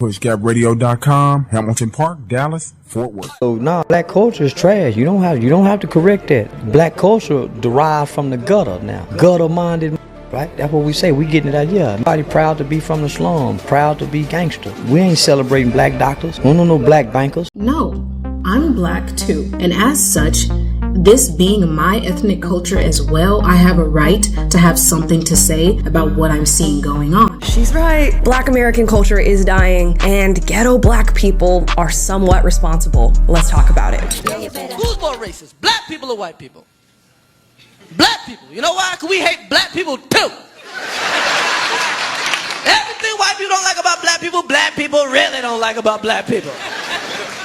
PushGapRadio.com, Hamilton Park, Dallas, Fort Worth. So no, black culture is trash. You don't have to correct that. Black culture derived from the gutter now. Gutter-minded, right? That's what we say. We getting it out here. Everybody proud to be from the slum, proud to be gangster. We ain't celebrating black doctors. We don't know no black bankers. No, I'm black too. And as such, this being my ethnic culture as well, I have a right to have something to say about what I'm seeing going on. She's right. Black American culture is dying, and ghetto black people are somewhat responsible. Let's talk about it. Who's more racist, black people or white people? Black people. You know why? Because we hate black people too. Everything white people don't like about black people really don't like about black people.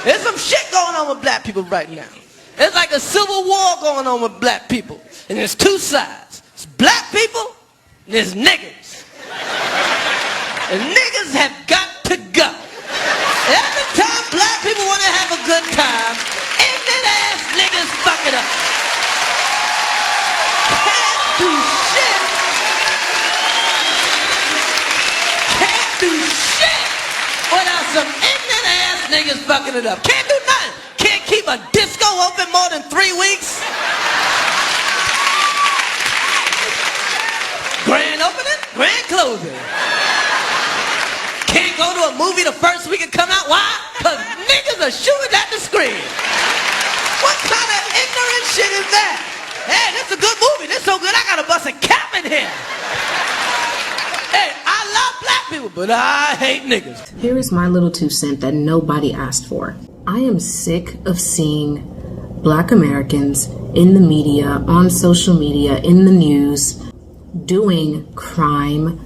There's some shit going on with black people right now. It's like a civil war going on with black people. And there's two sides. It's black people and there's niggas. And niggas have got to go. Every time black people want to have a good time, ignorant ass niggas fuck it up. Can't do shit. Can't do shit without some ignorant ass niggas fucking it up. Can't do nothing. Can't keep a disco open more than 3 weeks. Grand opening, grand closing. Can't go to a movie the first week it come out. Why? Because niggas are shooting at the screen. What kind of ignorant shit is that? Hey, this is a good movie. This so good I gotta bust a cap in here. Hey, I love black people, but I hate niggas. Here is my little 2 cents that nobody asked for. I am sick of seeing black Americans in the media, on social media, in the news, doing crime,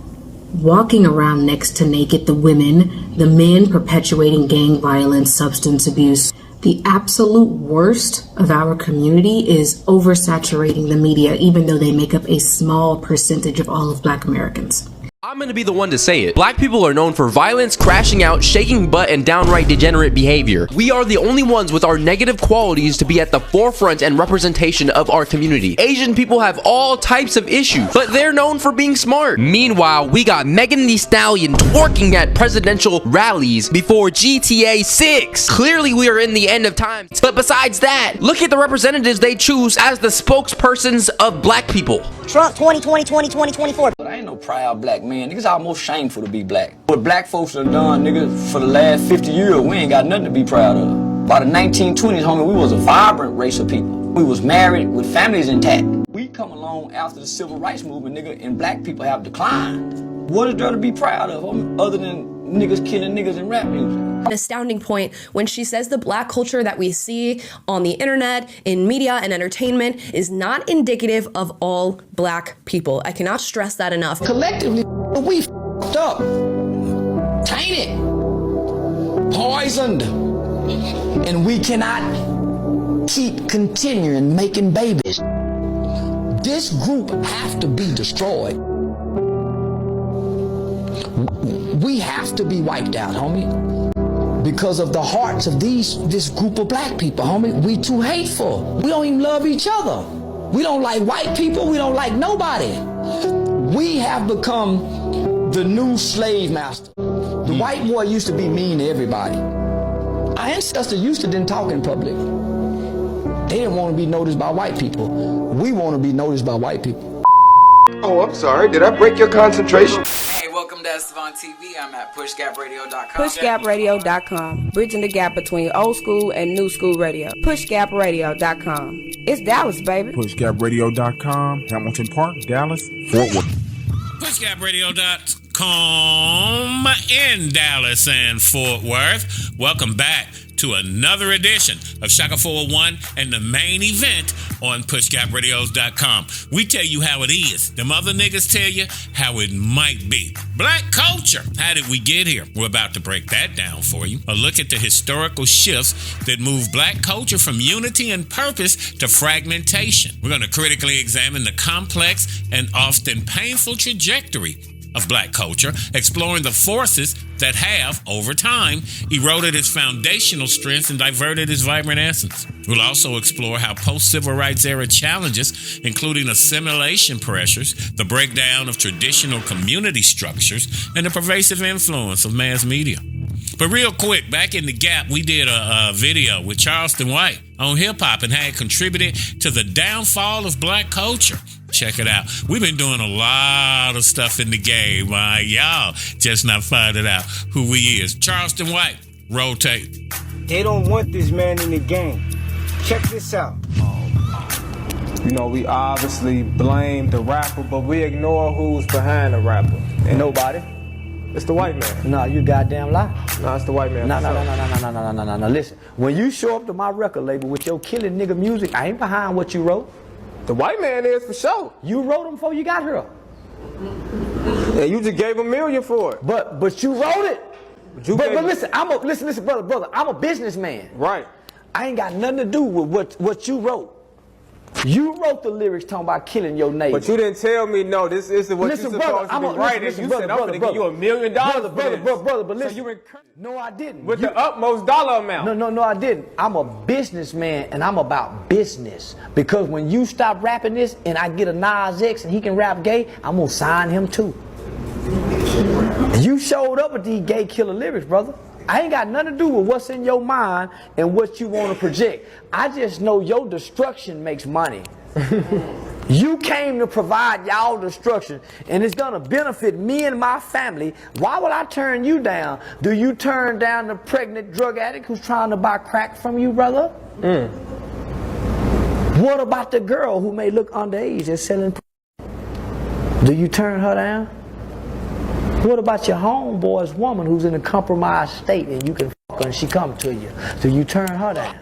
walking around next to naked, the women, the men perpetuating gang violence, substance abuse. The absolute worst of our community is oversaturating the media, even though they make up a small percentage of all of black Americans. I'm gonna be the one to say it. Black people are known for violence, crashing out, shaking butt, and downright degenerate behavior. We are the only ones with our negative qualities to be at the forefront and representation of our community. Asian people have all types of issues, but they're known for being smart. Meanwhile, we got Megan Thee Stallion twerking at presidential rallies before GTA 6. Clearly, we are in the end of times. But besides that, look at the representatives they choose as the spokespersons of black people. Trump 2020, 2024. But I ain't no proud black man. Niggas almost shameful to be black. What black folks have done, nigga, for the last 50 years, we ain't got nothing to be proud of. By the 1920s, homie, we was a vibrant race of people. We was married with families intact. We come along after the civil rights movement, nigga, and black people have declined. What is there to be proud of, homie, other than niggas killing niggas in rap music? An astounding point when she says the black culture that we see on the internet, in media and entertainment is not indicative of all black people. I cannot stress that enough. Collectively, we f***ed up, tainted, poisoned, and we cannot keep continuing making babies. This group have to be destroyed. We have to be wiped out, homie. Because of the hearts of this group of black people, homie. We too hateful. We don't even love each other. We don't like white people. We don't like nobody. We have become the new slave master. The white boy used to be mean to everybody. Our ancestors used to didn't talk in public. They didn't want to be noticed by white people. We want to be noticed by white people. Oh, I'm sorry. Did I break your concentration? Welcome to Estevan TV. I'm at PushGapRadio.com. PushGapRadio.com. Bridging the gap between old school and new school radio. PushGapRadio.com. It's Dallas, baby. PushGapRadio.com, Hamilton Park, Dallas, Fort Worth. PushGapRadio.com in Dallas and Fort Worth. Welcome back to another edition of Shaka 401 and the main event on PushGapRadios.com. We tell you how it is. Them other niggas tell you how it might be. Black culture. How did we get here? We're about to break that down for you. A look at the historical shifts that move black culture from unity and purpose to fragmentation. We're going to critically examine the complex and often painful trajectory of black culture, exploring the forces that have, over time, eroded its foundational strengths and diverted its vibrant essence. We'll also explore how post-civil rights era challenges, including assimilation pressures, the breakdown of traditional community structures, and the pervasive influence of mass media. But real quick, back in the Gap, we did a video with Charleston White on hip-hop and how it contributed to the downfall of black culture. Check it out. We've been doing a lot of stuff in the game. Y'all just not finding out who he is. Charleston White, roll tape. They don't want this man in the game. Check this out. You know, we obviously blame the rapper, but we ignore who's behind the rapper. And Nobody. It's the white man. No, you goddamn lie. No, it's the white man. No. Listen, when you show up to my record label with your killing nigga music, I ain't behind what you wrote. The white man is for sure. You wrote them before you got here. Yeah, you just gave $1 million for it. But you wrote it. But listen, listen, brother. I'm a businessman. Right. I ain't got nothing to do with what you wrote. You wrote the lyrics talking about killing your neighbor. But you didn't tell me, no, this isn't what you're supposed to be writing. You said, I'm going to give you $1 million for this. Brother, but listen. So you no, I didn't. With the utmost dollar amount. No, I didn't. I'm a businessman, and I'm about business. Because when you stop rapping this, and I get a Nas X, and he can rap gay, I'm going to sign him too. You showed up with these gay killer lyrics, brother. I ain't got nothing to do with what's in your mind and what you want to project. I just know your destruction makes money. You came to provide y'all destruction, and it's gonna benefit me and my family. Why would I turn you down? Do you turn down the pregnant drug addict who's trying to buy crack from you, brother? What about the girl who may look underage and selling? Do you turn her down? What about your homeboy's woman who's in a compromised state and you can fuck her and she come to you? Do you turn her down?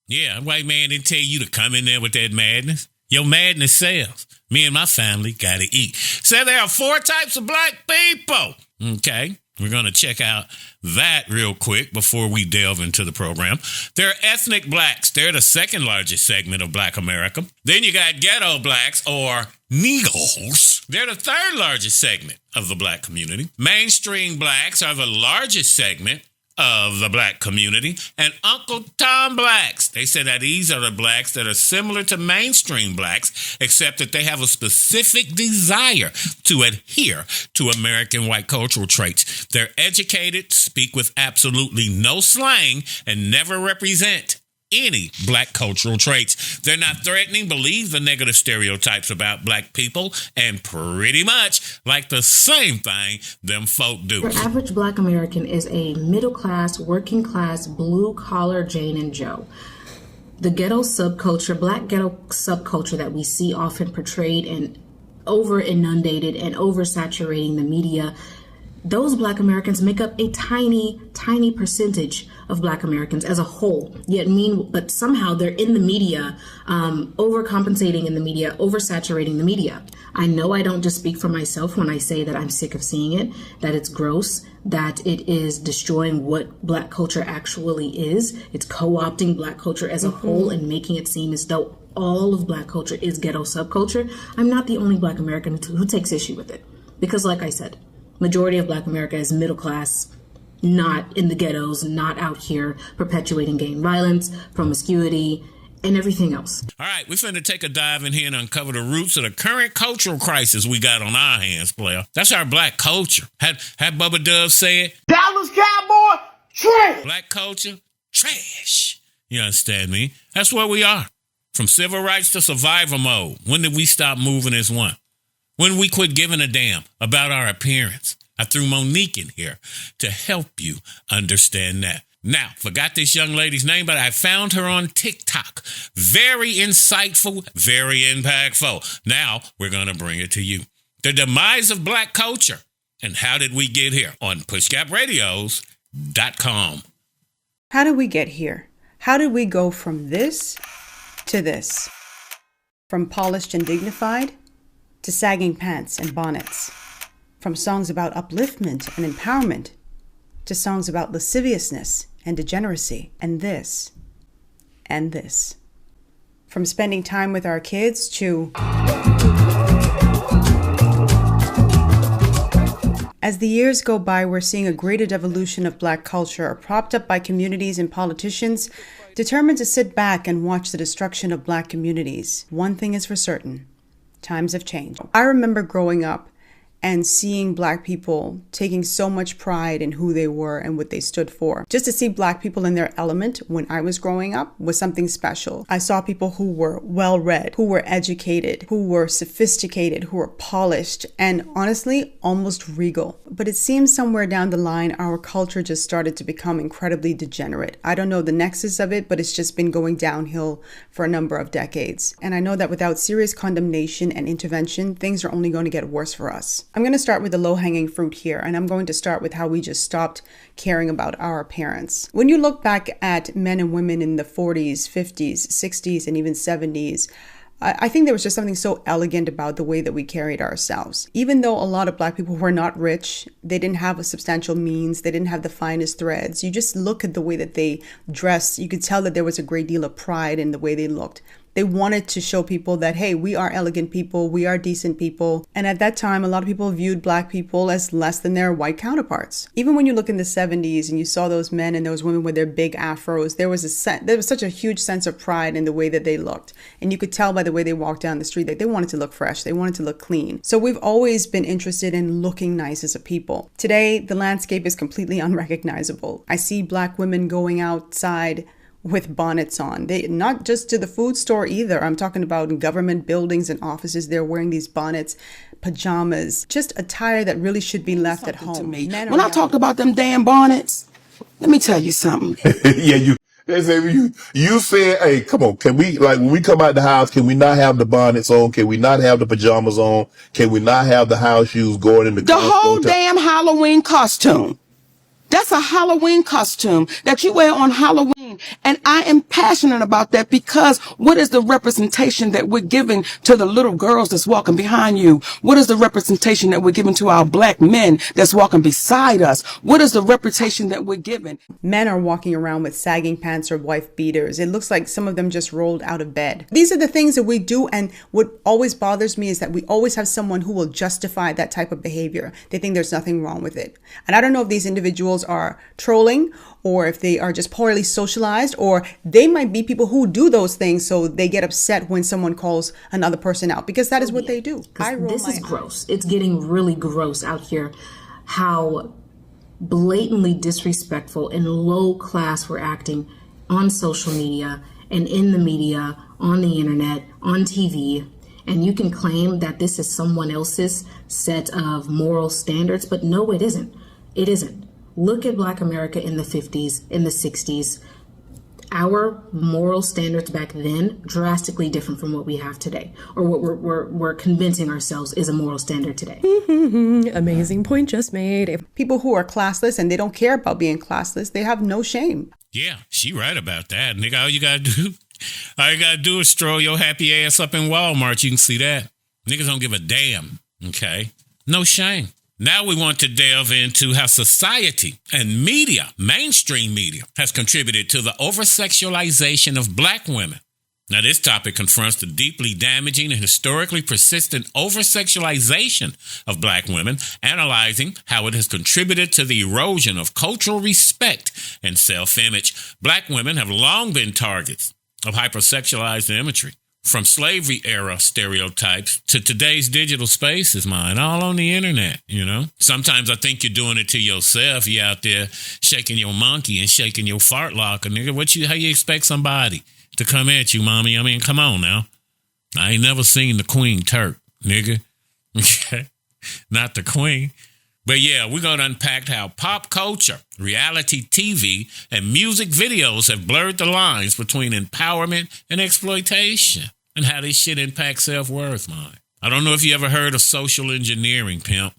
Yeah, white man didn't tell you to come in there with that madness. Your madness sells. Me and my family gotta eat. So there are 4 types of black people. Okay, we're gonna check out that real quick before we delve into the program. There are ethnic blacks. They're the second largest segment of black America. Then you got ghetto blacks or Neagles. They're the third largest segment of the black community. Mainstream blacks are the largest segment of the black community. And Uncle Tom blacks. They say that these are the blacks that are similar to mainstream blacks, except that they have a specific desire to adhere to American white cultural traits. They're educated, speak with absolutely no slang, and never represent any black cultural traits. They're not threatening, believe the negative stereotypes about black people, and pretty much like the same thing them folk do. Your average black American is a middle class, working class, blue collar Jane and Joe. The ghetto subculture, black ghetto subculture that we see often portrayed and over inundated and oversaturating the media, those black Americans make up a tiny, tiny percentage of black Americans as a whole, but somehow they're in the media, overcompensating in the media, oversaturating the media. I know I don't just speak for myself when I say that I'm sick of seeing it, that it's gross, that it is destroying what black culture actually is. It's co-opting black culture as a whole and making it seem as though all of black culture is ghetto subculture. I'm not the only black American who takes issue with it. Because like I said, majority of black America is middle class, not in the ghettos, not out here perpetuating gang violence, promiscuity, and everything else. All right, we're finna take a dive in here and uncover the roots of the current cultural crisis we got on our hands, player. That's our black culture. Had Bubba Dove say it? Dallas Cowboy, trash! Black culture, trash. You understand me? That's where we are. From civil rights to survival mode. When did we stop moving as one? When we quit giving a damn about our appearance? I threw Monique in here to help you understand that. Now, forgot this young lady's name, but I found her on TikTok. Very insightful, very impactful. Now, we're going to bring it to you. The demise of black culture. And how did we get here? On PushGapRadios.com. How did we get here? How did we go from this to this? From polished and dignified to sagging pants and bonnets. From songs about upliftment and empowerment to songs about lasciviousness and degeneracy, and this, and this. From spending time with our kids to... As the years go by, we're seeing a greater devolution of black culture, propped up by communities and politicians determined to sit back and watch the destruction of black communities. One thing is for certain. Times have changed. I remember growing up and seeing Black people taking so much pride in who they were and what they stood for. Just to see Black people in their element when I was growing up was something special. I saw people who were well-read, who were educated, who were sophisticated, who were polished, and honestly, almost regal. But it seems somewhere down the line, our culture just started to become incredibly degenerate. I don't know the nexus of it, but it's just been going downhill for a number of decades. And I know that without serious condemnation and intervention, things are only going to get worse for us. I'm going to start with the low-hanging fruit here, and I'm going to start with how we just stopped caring about our parents. When you look back at men and women in the 40s, 50s, 60s, and even 70s, I think there was just something so elegant about the way that we carried ourselves. Even though a lot of Black people were not rich, they didn't have a substantial means, they didn't have the finest threads. You just look at the way that they dressed, you could tell that there was a great deal of pride in the way they looked. They wanted to show people that, hey, we are elegant people, we are decent people. And at that time, a lot of people viewed Black people as less than their white counterparts. Even when you look in the 70s and you saw those men and those women with their big afros, there was such a huge sense of pride in the way that they looked. And you could tell by the way they walked down the street that they wanted to look fresh, they wanted to look clean. So we've always been interested in looking nice as a people. Today, the landscape is completely unrecognizable. I see Black women going outside with bonnets on. They not just to the food store either. I'm talking about in government buildings and offices. They're wearing these bonnets, pajamas, just attire that really should be left at home. When I talk about them damn bonnets, let me tell you something. You said, hey, come on, can we, like, when we come out the house, can we not have the bonnets on? Can we not have the pajamas on? Can we not have the house shoes going in the whole damn Halloween costume? That's a Halloween costume that you wear on Halloween. And I am passionate about that because what is the representation that we're giving to the little girls that's walking behind you? What is the representation that we're giving to our Black men that's walking beside us? What is the reputation that we're giving? Men are walking around with sagging pants or wife beaters. It looks like some of them just rolled out of bed. These are the things that we do. And what always bothers me is that we always have someone who will justify that type of behavior. They think there's nothing wrong with it. And I don't know if these individuals are trolling or if they are just poorly socialized, or they might be people who do those things so they get upset when someone calls another person out, because that is what they do. This is gross. It's getting really gross out here how blatantly disrespectful and low class we're acting on social media and in the media, on the internet, on TV. And you can claim that this is someone else's set of moral standards, but no, it isn't. It isn't. Look at Black America in the 50s, in the 60s. Our moral standards back then, drastically different from what we have today, or what we're convincing ourselves is a moral standard today. Amazing point just made. People who are classless and they don't care about being classless, they have no shame. Yeah, she right about that. Nigga, all you gotta do is stroll your happy ass up in Walmart. You can see that. Niggas don't give a damn, okay? No shame. Now we want to delve into how society and media, mainstream media, has contributed to the over-sexualization of Black women. Now, this topic confronts the deeply damaging and historically persistent over-sexualization of Black women, analyzing how it has contributed to the erosion of cultural respect and self-image. Black women have long been targets of hypersexualized imagery. From slavery era stereotypes to today's digital spaces, mine, all on the internet, you know. Sometimes I think you're doing it to yourself. You out there shaking your monkey and shaking your fart locker, nigga. How you expect somebody to come at you, mommy? I mean, come on now. I ain't never seen the Queen Turk, nigga. Not the Queen. But yeah, we're going to unpack how pop culture, reality TV, and music videos have blurred the lines between empowerment and exploitation, and how this shit impacts self-worth, man. I don't know if you ever heard of social engineering, pimp.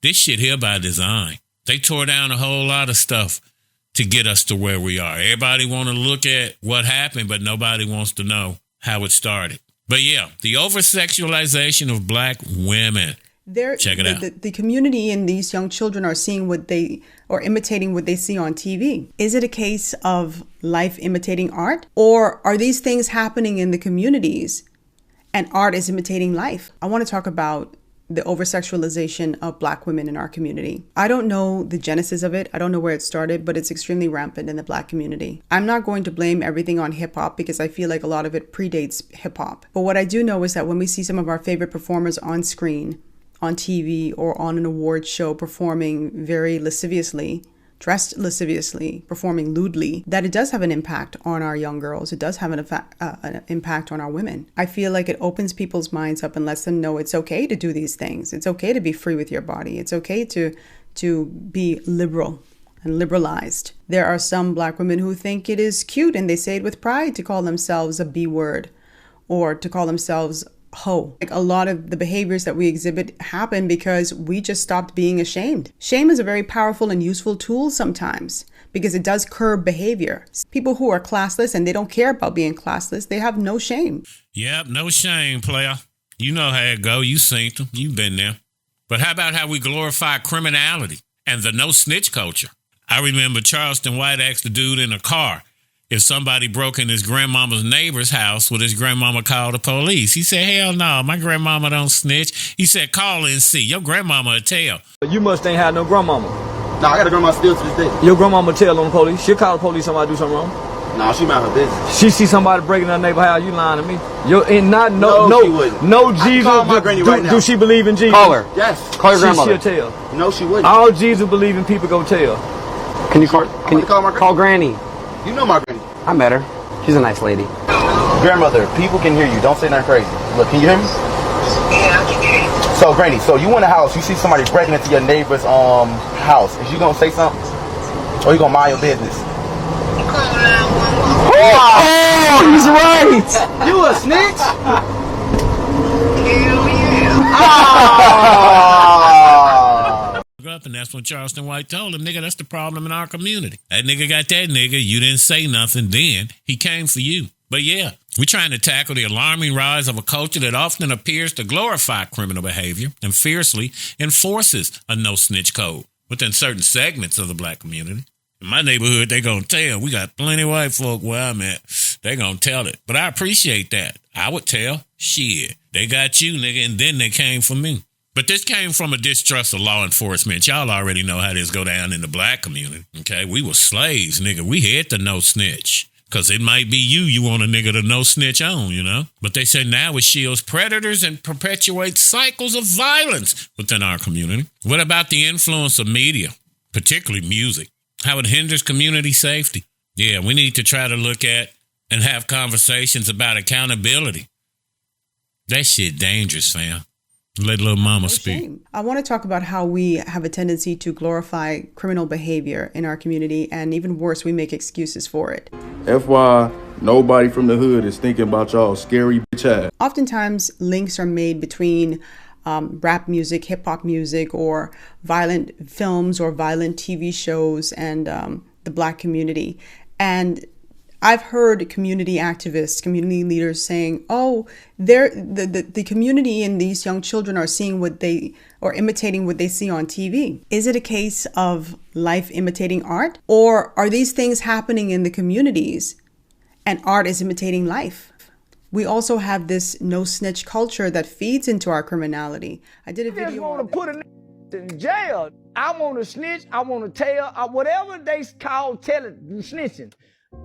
This shit here by design. They tore down a whole lot of stuff to get us to where we are. Everybody want to look at what happened, but nobody wants to know how it started. But yeah, the over-sexualization of Black women. Check it out. The community and these young children are seeing or imitating what they see on TV. Is it a case of life imitating art? Or are these things happening in the communities and art is imitating life? I want to talk about the over-sexualization of Black women in our community. I don't know the genesis of it. I don't know where it started, but it's extremely rampant in the Black community. I'm not going to blame everything on hip hop because I feel like a lot of it predates hip hop. But what I do know is that when we see some of our favorite performers on screen, on TV or on an award show performing very lasciviously, dressed lasciviously, performing lewdly, that it does have an impact on our young girls. It does have an impact on our women. I feel like it opens people's minds up and lets them know it's okay to do these things. It's okay to be free with your body. It's okay to be liberal and liberalized. There are some Black women who think it is cute, and they say it with pride, to call themselves a B word or to call themselves hoe. Like, a lot of the behaviors that we exhibit happen because we just stopped being ashamed. Shame is a very powerful and useful tool sometimes because it does curb behavior. People who are classless and they don't care about being classless, they have no shame. Yep, no shame, player. You know how it go. You seen them. You've been there. But how about how we glorify criminality and the no snitch culture? I remember Charleston White asked the dude in a car if somebody broke in his grandmama's neighbor's house, would his grandmama call the police? He said, hell no, my grandmama don't snitch. He said, call and see. Your grandmama will tell. You must ain't had no grandmama. No, I got a grandma still to this day. Your grandmama tell on the police. She'll call the police somebody do something wrong. No, she mind her business. She see somebody breaking her neighbor house, you lying to me. She wouldn't. No I Jesus. call my granny right now. Do she believe in Jesus? Call her. Yes. Call your grandmother. She'll tell. No, she wouldn't. All Jesus believing people go tell. Can you call Granny? You know my granny. I met her. She's a nice lady. Grandmother, people can hear you. Don't say nothing crazy. Look, can you hear me? Yeah, I can hear you. So, Granny, so you in the house, you see somebody breaking into your neighbor's house. Is you gonna say something? Or you gonna mind your business? Oh, he's right. You a snitch? Up, and that's when Charleston White told him, nigga, that's the problem in our community. That nigga got that nigga. You didn't say nothing then. He came for you. But yeah, we're trying to tackle the alarming rise of a culture that often appears to glorify criminal behavior and fiercely enforces a no-snitch code within certain segments of the Black community. In my neighborhood, they gonna tell. We got plenty of white folk where I'm at. They gonna tell it. But I appreciate that. I would tell. Shit. They got you, nigga, and then they came for me. But this came from a distrust of law enforcement. Y'all already know how this go down in the Black community. Okay, we were slaves, nigga. We had to no snitch. Because it might be you want a nigga to no snitch on, you know? But they say now it shields predators and perpetuates cycles of violence within our community. What about the influence of media, particularly music? How it hinders community safety? Yeah, we need to try to look at and have conversations about accountability. That shit dangerous, fam. Let little mama speak. I want to talk about how we have a tendency to glorify criminal behavior in our community, and even worse, we make excuses for it. FY, nobody from the hood is thinking about y'all scary bitch ass. Oftentimes, links are made between rap music, hip hop music, or violent films or violent TV shows and the Black community. And I've heard community activists, community leaders saying, oh, the community and these young children are seeing what they, or imitating what they see on TV. Is it a case of life imitating art? Or are these things happening in the communities and art is imitating life? We also have this no snitch culture that feeds into our criminality. I did a video. I just want to put a in jail. I want to snitch. I want to tell. Whatever they call telling, snitching.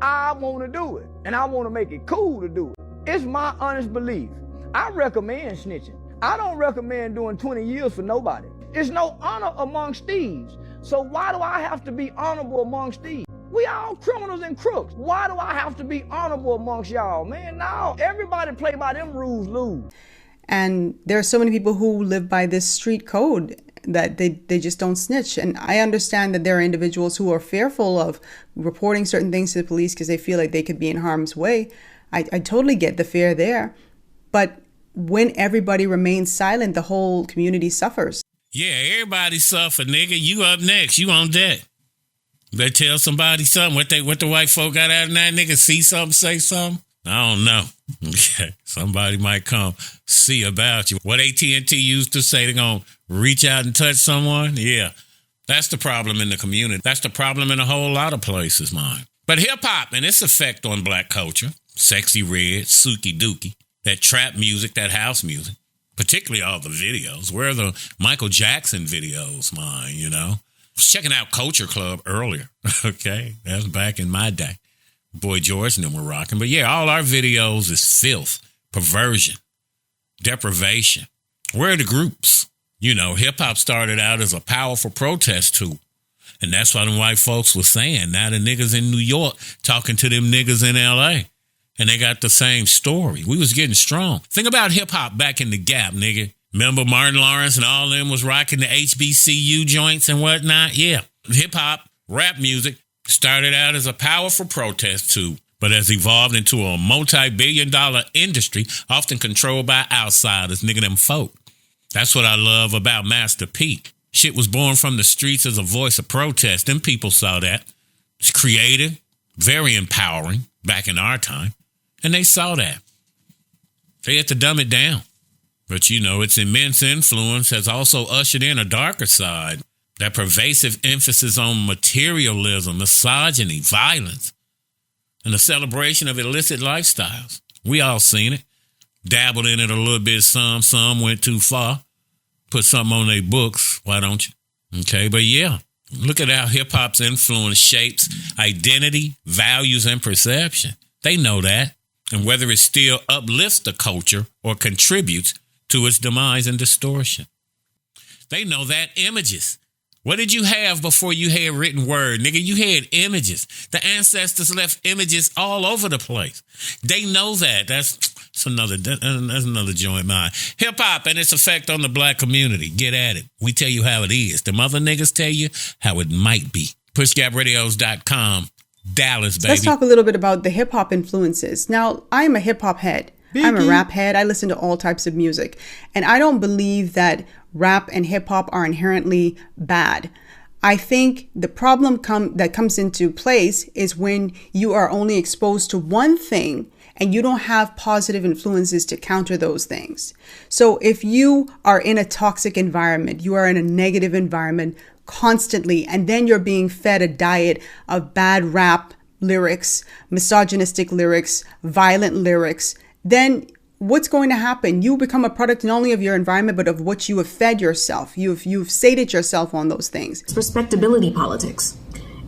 I want to do it, and I want to make it cool to do it. It's my honest belief. I recommend snitching. I don't recommend doing 20 years for nobody. It's no honor amongst thieves. So why do I have to be honorable amongst thieves? We all criminals and crooks. Why do I have to be honorable amongst y'all, man? No, everybody play by them rules, lose. And there are so many people who live by this street code that they just don't snitch. And I understand that there are individuals who are fearful of reporting certain things to the police because they feel like they could be in harm's way. I totally get the fear there. But when everybody remains silent, the whole community suffers. Yeah, everybody suffer, nigga. You up next. You on deck. They tell somebody something. What the white folk got out of that, nigga? See something, say something? I don't know. Okay, somebody might come see about you. What AT&T used to say, they're going to reach out and touch someone? Yeah, that's the problem in the community. That's the problem in a whole lot of places, mine. But hip-hop and its effect on Black culture, Sexy Red, Suki Dookie, that trap music, that house music, particularly all the videos. Where are the Michael Jackson videos, mine, you know? I was checking out Culture Club earlier, okay? That was back in my day. Boy George and them were rocking. But yeah, all our videos is filth, perversion, deprivation. Where are the groups? You know, hip hop started out as a powerful protest tool. And that's why them white folks were saying. Now the niggas in New York talking to them niggas in L.A. And they got the same story. We was getting strong. Think about hip hop back in the Gap, nigga. Remember Martin Lawrence and all them was rocking the HBCU joints and whatnot? Yeah. Hip hop, rap music started out as a powerful protest tool, but has evolved into a multi-billion-dollar industry, often controlled by outsiders, nigga, them folk. That's what I love about Master P. Shit was born from the streets as a voice of protest. Them people saw that. It's creative, very empowering back in our time. And they saw that. They had to dumb it down. But, you know, its immense influence has also ushered in a darker side. That pervasive emphasis on materialism, misogyny, violence, and the celebration of illicit lifestyles. We all seen it. Dabbled in it a little bit, some went too far. Put something on their books, why don't you? Okay, but yeah, look at how hip-hop's influence shapes identity, values, and perception. They know that. And whether it still uplifts the culture or contributes to its demise and distortion. They know that images. What did you have before you had written word? Nigga, you had images. The ancestors left images all over the place. They know that. That's another joint mine. Hip hop and its effect on the black community. Get at it. We tell you how it is. The mother niggas tell you how it might be. PushGapRadios.com. Dallas, baby. Let's talk a little bit about the hip hop influences. Now, I am a hip hop head. I'm a rap head. I listen to all types of music. And I don't believe that rap and hip hop are inherently bad. I think the problem that comes into place is when you are only exposed to one thing and you don't have positive influences to counter those things. So if you are in a toxic environment, you are in a negative environment constantly, and then you're being fed a diet of bad rap lyrics, misogynistic lyrics, violent lyrics, then what's going to happen? You become a product not only of your environment, but of what you have fed yourself. You've sated yourself on those things. It's respectability politics.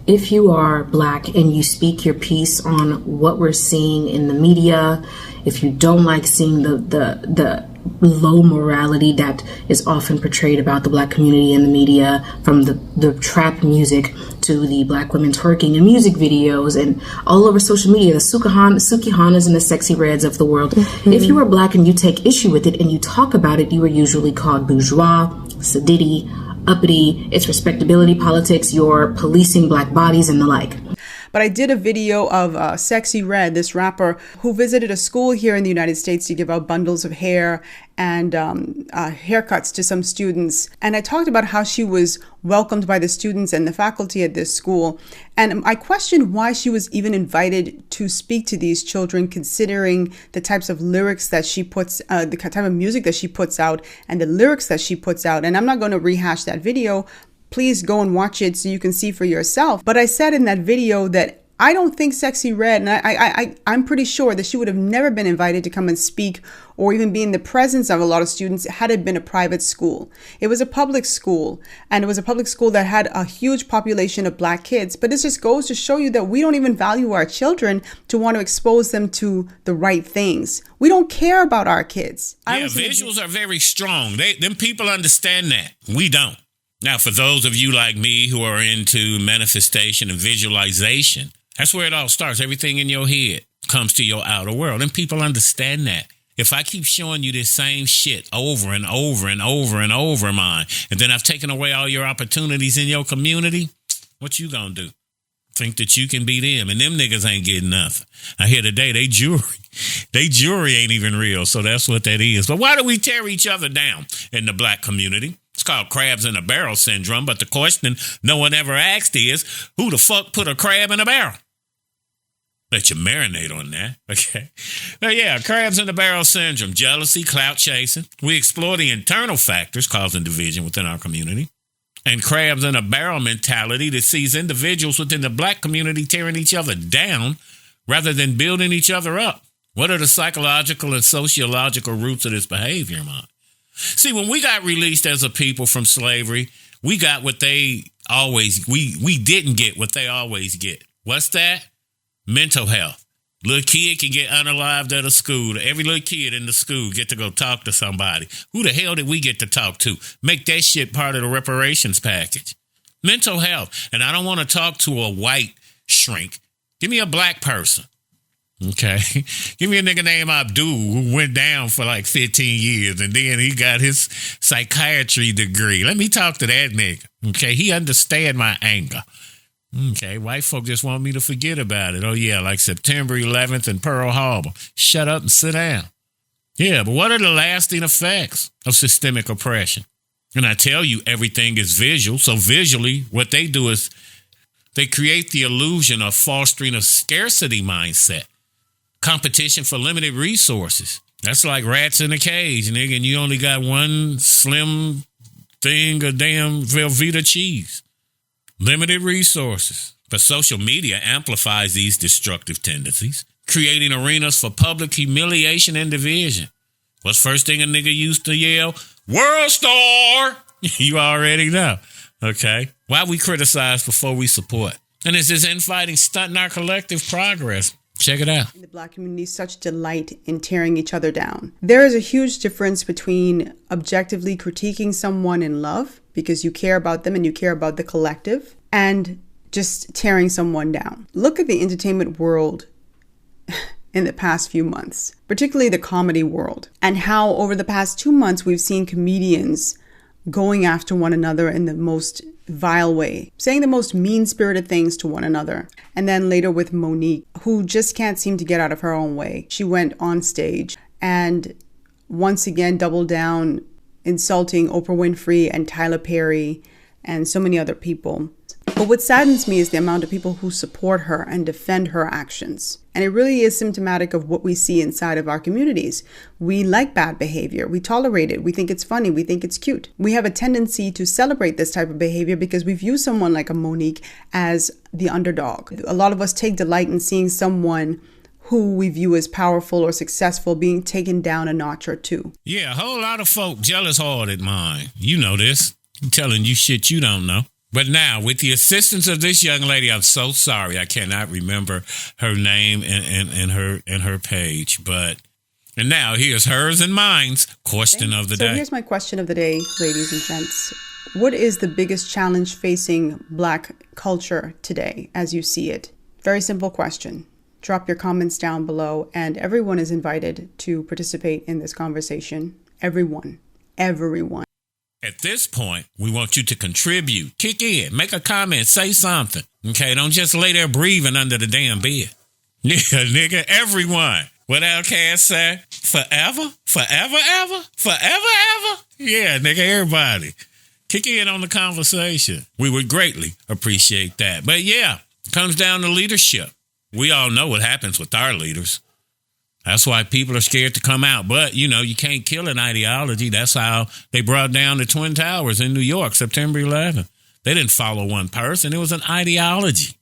If you are Black and you speak your piece on what we're seeing in the media, if you don't like seeing the low morality that is often portrayed about the Black community in the media, from the trap music to the Black women twerking in music videos and all over social media, the Sukihanas and the Sexy Reds of the world. If you are Black and you take issue with it and you talk about it, you are usually called bourgeois, sadiddy, uppity. It's respectability politics. You're policing Black bodies and the like. But I did a video of Sexy Red, this rapper who visited a school here in the United States to give out bundles of hair and haircuts to some students. And I talked about how she was welcomed by the students and the faculty at this school. And I questioned why she was even invited to speak to these children, considering the types of lyrics that she puts, the type of music that she puts out and the lyrics that she puts out. And I'm not going to rehash that video. Please go and watch it so you can see for yourself. But I said in that video that I don't think Sexy Red, and I'm pretty sure that she would have never been invited to come and speak or even be in the presence of a lot of students had it been a private school. It was a public school, and it was a public school that had a huge population of Black kids. But this just goes to show you that we don't even value our children to want to expose them to the right things. We don't care about our kids. Yeah, visuals are very strong. Them people understand that. We don't. Now, for those of you like me who are into manifestation and visualization, that's where it all starts. Everything in your head comes to your outer world. And people understand that. If I keep showing you this same shit over and over and over and over, mine, and then I've taken away all your opportunities in your community, what you gonna do? Think that you can be them, and them niggas ain't getting nothing. I hear today they jury ain't even real, so that's what that is. But why do we tear each other down in the Black community? It's called crabs in a barrel syndrome, but the question no one ever asked is, who the fuck put a crab in a barrel? Let you marinate on that, okay? But yeah, crabs in the barrel syndrome, jealousy, clout chasing. We explore the internal factors causing division within our community. And crabs in a barrel mentality that sees individuals within the Black community tearing each other down rather than building each other up. What are the psychological and sociological roots of this behavior, man? See, when we got released as a people from slavery, we got what they always, we didn't get what they always get. What's that? Mental health, Little kid can get unalived at a school. Every little kid in the school get to go talk to somebody. Who the hell did we get to talk to? Make that shit part of the reparations package. Mental health. And I don't want to talk to a white shrink. Give me a black person. Okay? Give me a nigga named Abdul who went down for like 15 years and then he got his psychiatry degree. Let me talk to that nigga. Okay? He understand my anger. Okay, white folk just want me to forget about it. Oh, yeah, like September 11th and Pearl Harbor. Shut up and sit down. Yeah, but what are the lasting effects of systemic oppression? And I tell you, everything is visual. So visually, what they do is they create the illusion of fostering a scarcity mindset, competition for limited resources. That's like rats in a cage, nigga, and you only got one slim thing of damn Velveeta cheese. Limited resources. But social media amplifies these destructive tendencies, creating arenas for public humiliation and division. What's first thing a nigga used to yell? World Star! You already know. Okay? Why we criticize before we support? And is this infighting stunting our collective progress? Check it out. In the black community, such delight in tearing each other down. There is a huge difference between objectively critiquing someone in love, because you care about them and you care about the collective, and just tearing someone down. Look at the entertainment world in the past few months, particularly the comedy world, and how over the past 2 months we've seen comedians going after one another in the most vile way, saying the most mean-spirited things to one another. And then later with Monique, who just can't seem to get out of her own way. She went on stage and once again doubled down, insulting Oprah Winfrey and Tyler Perry and so many other people. But what saddens me is the amount of people who support her and defend her actions. And it really is symptomatic of what we see inside of our communities. We like bad behavior. We tolerate it. We think it's funny. We think it's cute. We have a tendency to celebrate this type of behavior because we view someone like a Monique as the underdog. A lot of us take delight in seeing someone who we view as powerful or successful being taken down a notch or two. Yeah, a whole lot of folk jealous hard at mine. You know this. I'm telling you shit you don't know. But now, with the assistance of this young lady, I'm so sorry I cannot remember her name and her page. And now here's hers and mine's question of the day. So here's my question of the day, ladies and gents. What is the biggest challenge facing black culture today as you see it? Very simple question. Drop your comments down below, and everyone is invited to participate in this conversation. Everyone. At this point, we want you to contribute, kick in, make a comment, say something. Okay, don't just lay there breathing under the damn bed. Yeah, nigga, everyone. What Outkast say? Forever? Forever, ever? Forever, ever? Yeah, nigga, everybody. Kick in on the conversation. We would greatly appreciate that. But yeah, comes down to leadership. We all know what happens with our leaders. That's why people are scared to come out. But, you know, you can't kill an ideology. That's how they brought down the Twin Towers in New York, September 11th. They didn't follow one person. It was an ideology.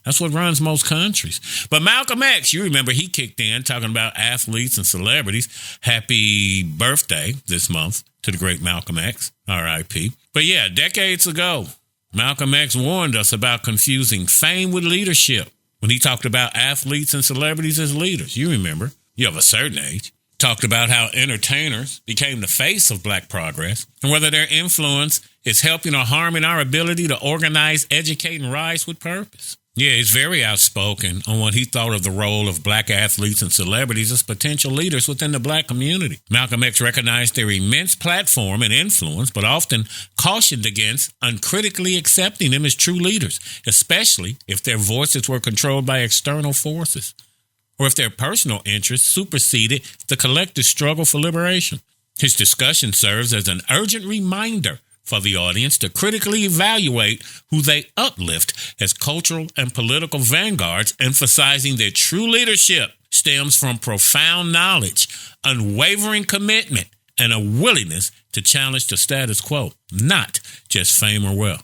That's what runs most countries. But Malcolm X, you remember he kicked in talking about athletes and celebrities. Happy birthday this month to the great Malcolm X, R.I.P. But yeah, decades ago, Malcolm X warned us about confusing fame with leadership when he talked about athletes and celebrities as leaders. You remember. You of a certain age. Talked about how entertainers became the face of black progress and whether their influence is helping or harming our ability to organize, educate, and rise with purpose. Yeah, he's very outspoken on what he thought of the role of black athletes and celebrities as potential leaders within the black community. Malcolm X recognized their immense platform and influence, but often cautioned against uncritically accepting them as true leaders, especially if their voices were controlled by external forces, or if their personal interests superseded the collective struggle for liberation. His discussion serves as an urgent reminder for the audience to critically evaluate who they uplift as cultural and political vanguards, emphasizing that true leadership stems from profound knowledge, unwavering commitment, and a willingness to challenge the status quo, not just fame or wealth.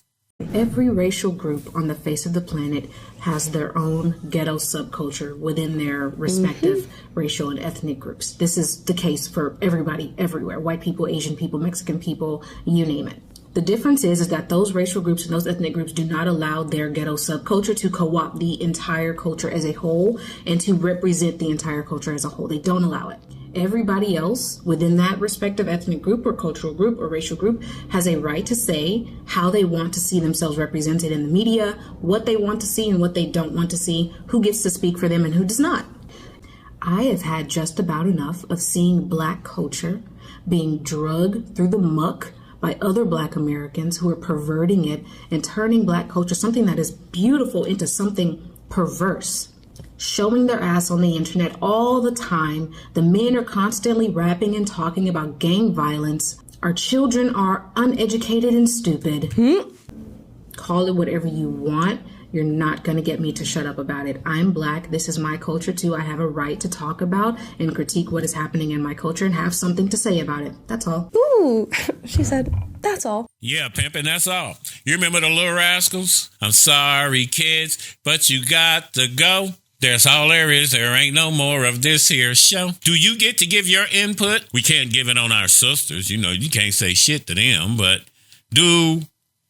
Every racial group on the face of the planet has their own ghetto subculture within their respective racial and ethnic groups. This is the case for everybody, everywhere. White people, Asian people, Mexican people, you name it. The difference is that those racial groups and those ethnic groups do not allow their ghetto subculture to co-opt the entire culture as a whole and to represent the entire culture as a whole. They don't allow it. Everybody else within that respective ethnic group or cultural group or racial group has a right to say how they want to see themselves represented in the media, what they want to see and what they don't want to see, who gets to speak for them and who does not. I have had just about enough of seeing Black culture being drugged through the muck by other Black Americans who are perverting it and turning Black culture, something that is beautiful, into something perverse. Showing their ass on the internet all the time. The men are constantly rapping and talking about gang violence. Our children are uneducated and stupid. Call it whatever you want. You're not going to get me to shut up about it. I'm Black. This is my culture too. I have a right to talk about and critique what is happening in my culture and have something to say about it. That's all. Ooh, she said, that's all. Yeah, pimpin', that's all. You remember the Little Rascals? I'm sorry, kids, but you got to go. That's all there is. There ain't no more of this here show. Do you get to give your input? We can't give it on our sisters. You know, you can't say shit to them, but do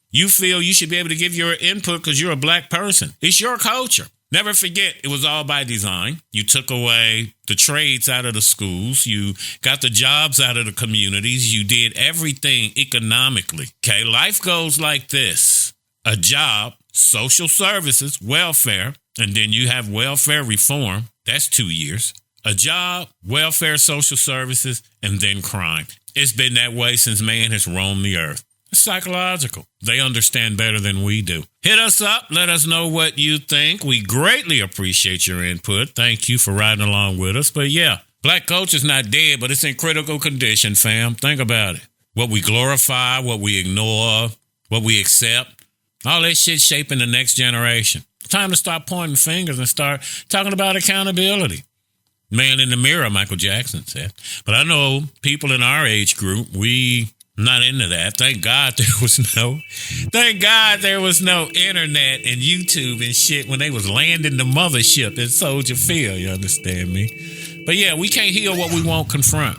you feel you should be able to give your input because you're a Black person? It's your culture. Never forget, it was all by design. You took away the trades out of the schools. You got the jobs out of the communities. You did everything economically. Okay, life goes like this. A job, social services, welfare, and then you have welfare reform. That's 2 years. A job, welfare, social services, and then crime. It's been that way since man has roamed the earth. It's psychological. They understand better than we do. Hit us up. Let us know what you think. We greatly appreciate your input. Thank you for riding along with us. But yeah, Black culture's not dead, but it's in critical condition, fam. Think about it. What we glorify, what we ignore, what we accept, all that shit shaping the next generation. Time to stop pointing fingers and start talking about accountability. Man in the mirror, Michael Jackson said. But I know people in our age group, we not into that. Thank God there was no internet and YouTube and shit when they was landing the mothership in Soldier Field. You understand me? But yeah, we can't heal what we won't confront.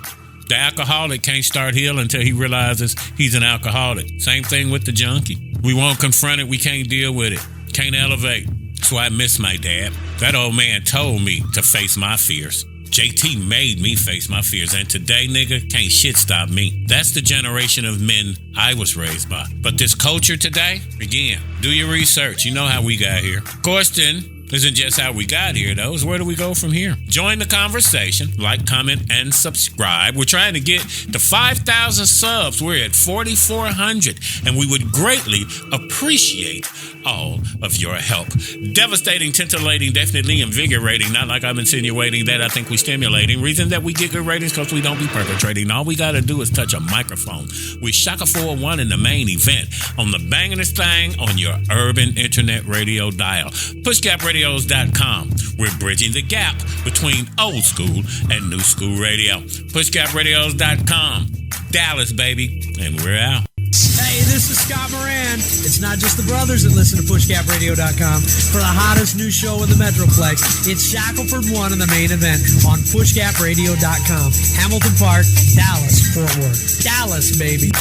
The alcoholic can't start healing until he realizes he's an alcoholic. Same thing with the junkie. We won't confront it. We can't deal with it. Can't elevate. That's why I miss my dad. That old man told me to face my fears. JT made me face my fears. And today, nigga, can't shit stop me. That's the generation of men I was raised by. But this culture today, again, do your research. You know how we got here. Question isn't just how we got here, though. It's where do we go from here? Join the conversation. Like, comment, and subscribe. We're trying to get to 5,000 subs. We're at 4,400. And we would greatly appreciate all of your help. Devastating, titillating, definitely invigorating. Not like I'm insinuating that I think we stimulating. Reason that we get good ratings because we don't be perpetrating. All we got to do is touch a microphone. We Shaka 401 in the main event on the bangingest thing on your urban internet radio dial. PushGapRadios.com. We're bridging the gap between old school and new school radio. PushGapRadios.com. Dallas, baby. And we're out. Hey, this is Scott Moran. It's not just the brothers that listen to PushGapRadio.com. For the hottest new show in the Metroplex, it's Shackleford 1 in the main event on PushGapRadio.com. Hamilton Park, Dallas, Fort Worth. Dallas, baby.